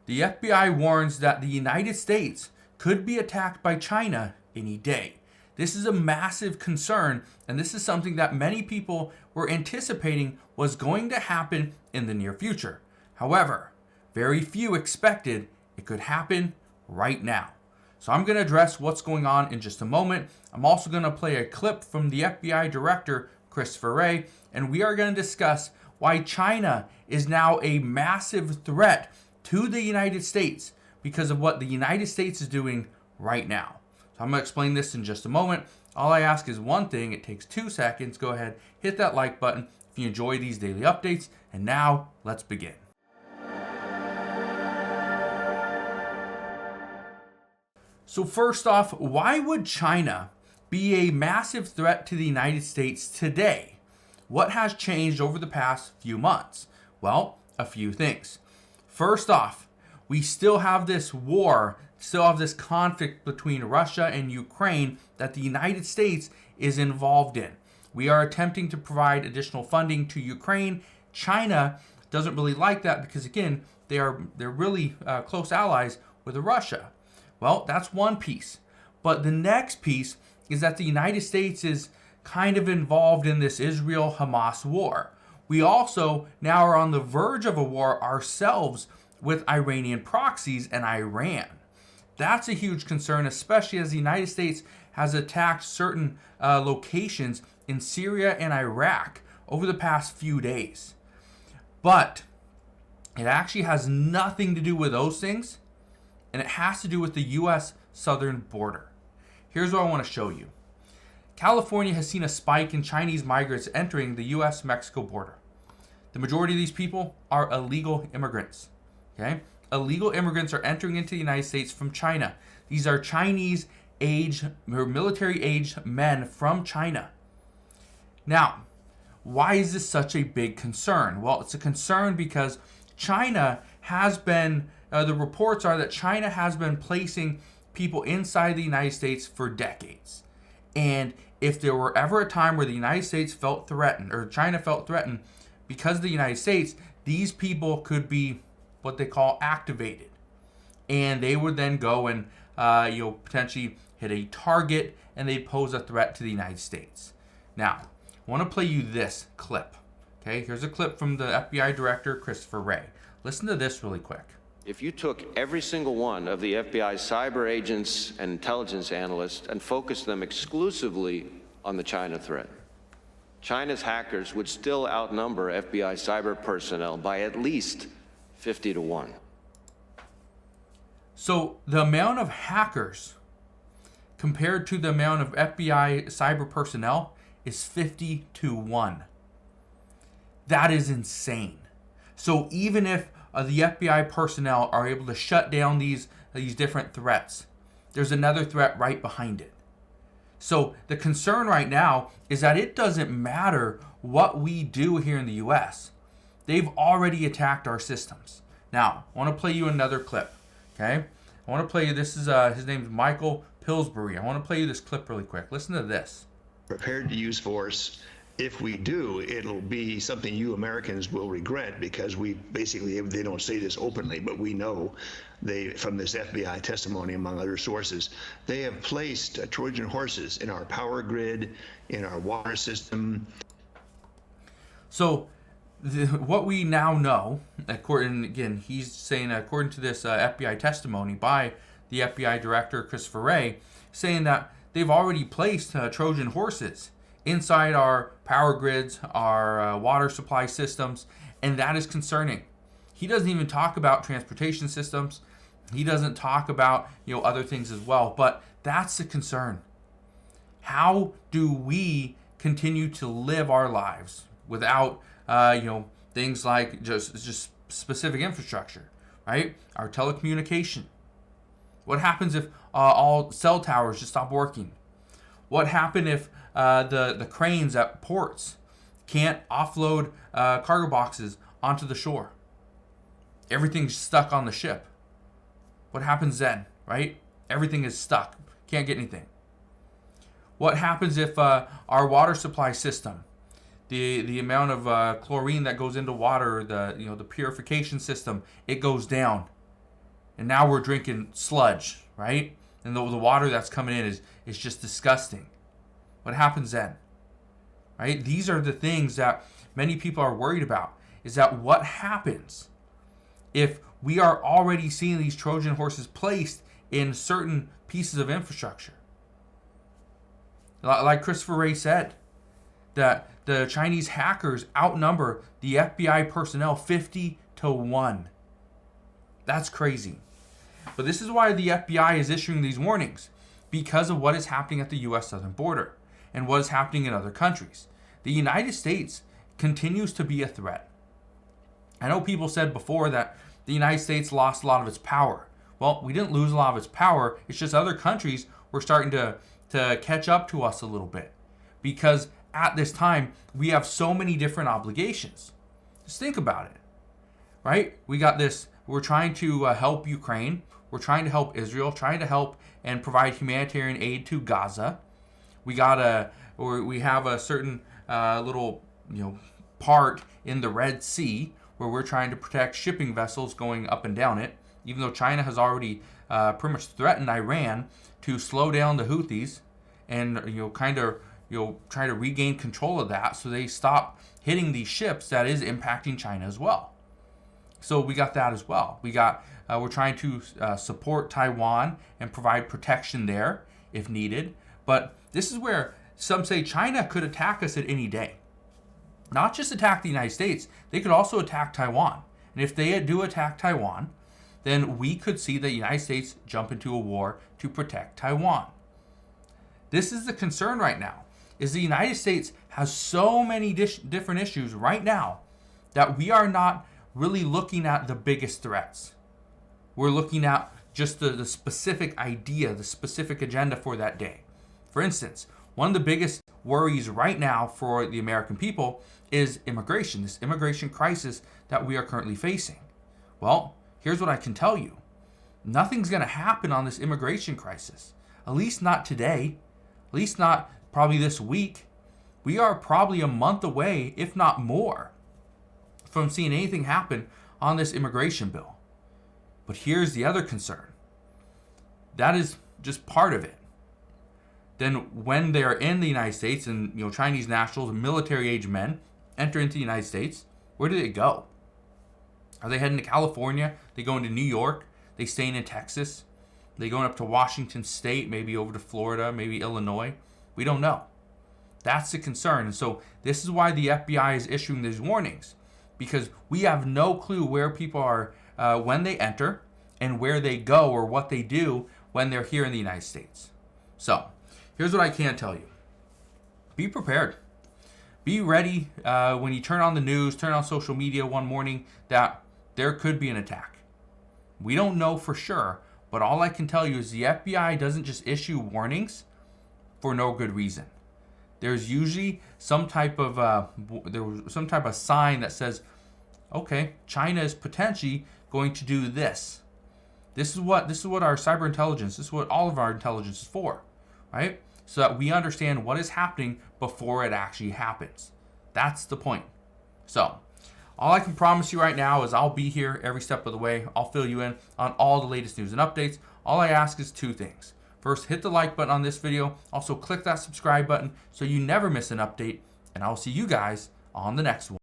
The FBI warns that the United States could be attacked by China any day. This is a massive concern, and this is something that many people were anticipating was going to happen in the near future. However, very few expected it could happen right now. So I'm going to address what's going on in just a moment. I'm also going to play a clip from the FBI director, Christopher Wray, and we are going to discuss why China is now a massive threat to the United States because of what the United States is doing right now. So I'm going to explain this in just a moment. All I ask is one thing. It takes 2 seconds. Go ahead, hit that like button if you enjoy these daily updates. And now, let's begin. So first off, why would China be a massive threat to the United States today? What has changed over the past few months? Well, a few things. First off, we still have this war, still have this conflict between Russia and Ukraine that the United States is involved in. We are attempting to provide additional funding to Ukraine. China doesn't really like that because, again, they're really close allies with Russia. Well, that's one piece. But the next piece is that the United States is kind of involved in this Israel-Hamas war. We also now are on the verge of a war ourselves with Iranian proxies and Iran. That's a huge concern, especially as the United States has attacked certain locations in Syria and Iraq over the past few days. But it actually has nothing to do with those things, and it has to do with the U.S. southern border. Here's what I want to show you. California has seen a spike in Chinese migrants entering the U.S.-Mexico border. The majority of these people are illegal immigrants. Okay? Illegal immigrants are entering into the United States from China. These are Chinese-aged or military-aged men from China. Now, why is this such a big concern? Well, it's a concern because China has been, the reports are that China has been placing people inside the United States for decades. And if there were ever a time where the United States felt threatened, or China felt threatened because of the United States, these people could be what they call activated. And they would then go and potentially hit a target, and they pose a threat to the United States. Now, I want to play you this clip. Okay, here's a clip from the FBI director, Christopher Wray. Listen to this really quick. If you took every single one of the FBI's cyber agents and intelligence analysts and focused them exclusively on the China threat, China's hackers would still outnumber FBI cyber personnel by at least 50 to 1. So the amount of hackers compared to the amount of FBI cyber personnel is 50 to 1. That is insane. So even if the FBI personnel are able to shut down these different threats, there's another threat right behind it. So the concern right now is that it doesn't matter what we do here in the U.S. They've already attacked our systems. Now, I want to play you another clip. Okay? I want to play you, this is, his name's Michael Pillsbury. I want to play you this clip really quick. Listen to this. Prepared to use force. If we do, it'll be something you Americans will regret, because we basically, they don't say this openly, but we know they, from this FBI testimony, among other sources, they have placed Trojan horses in our power grid, in our water system. So what we now know, according, again, he's saying, according to this FBI testimony by the FBI director, Christopher Wray, saying that they've already placed Trojan horses inside our power grids, our water supply systems, and that is concerning. He doesn't even talk about transportation systems. He doesn't talk about other things as well, but that's the concern. How do we continue to live our lives without things like just specific infrastructure, right? Our telecommunication. What happens if all cell towers just stop working? What happened if the cranes at ports can't offload cargo boxes onto the shore? Everything's stuck on the ship. What happens then, right? Everything is stuck. Can't get anything. What happens if our water supply system, the amount of chlorine that goes into water, the purification system, it goes down? and now we're drinking sludge, right? And the water that's coming in is just disgusting. What happens then? Right? These are the things that many people are worried about, is that what happens if we are already seeing these Trojan horses placed in certain pieces of infrastructure? Like Christopher Wray said, that the Chinese hackers outnumber the FBI personnel 50-1. That's crazy. But this is why the FBI is issuing these warnings, because of what is happening at the U.S. southern border and what is happening in other countries. The United States continues to be a threat. I know people said before that the United States lost a lot of its power. Well, we didn't lose a lot of its power. It's just other countries were starting to catch up to us a little bit, because at this time we have so many different obligations. Just think about it, right? We got this. We're trying to help Ukraine. We're trying to help Israel. Trying to help and provide humanitarian aid to Gaza. We have a certain little part in the Red Sea where we're trying to protect shipping vessels going up and down it, even though China has already pretty much threatened Iran to slow down the Houthis and try to regain control of that so they stop hitting these ships. That is impacting China as well. So we got that as well. We're trying to support Taiwan and provide protection there if needed. But this is where some say China could attack us at any day. Not just attack the United States, they could also attack Taiwan. And if they do attack Taiwan, then we could see the United States jump into a war to protect Taiwan. This is the concern right now, is the United States has so many different issues right now that we are not really looking at the biggest threats. We're looking at just the specific idea, the specific agenda for that day. For instance, one of the biggest worries right now for the American people is immigration, this immigration crisis that we are currently facing. Well, here's what I can tell you. Nothing's going to happen on this immigration crisis, at least not today, at least not probably this week. We are probably a month away, if not more, from seeing anything happen on this immigration bill. But here's the other concern. That is just part of it. Then when they're in the United States and Chinese nationals and military-age men enter into the United States, where do they go? Are they heading to California? They going to New York? They staying in Texas? They going up to Washington State, maybe over to Florida, maybe Illinois? We don't know. That's the concern. And so this is why the FBI is issuing these warnings, because we have no clue where people are when they enter and where they go or what they do when they're here in the United States. So here's what I can tell you. Be prepared. Be ready when you turn on the news, turn on social media one morning, that there could be an attack. We don't know for sure, but all I can tell you is the FBI doesn't just issue warnings for no good reason. There's usually some type of sign that says, okay, China is potentially going to do this. This is what our cyber intelligence, this is what all of our intelligence is for, right? So that we understand what is happening before it actually happens. That's the point. So all I can promise you right now is I'll be here every step of the way. I'll fill you in on all the latest news and updates. All I ask is two things. First, hit the like button on this video. Also, click that subscribe button so you never miss an update. And I'll see you guys on the next one.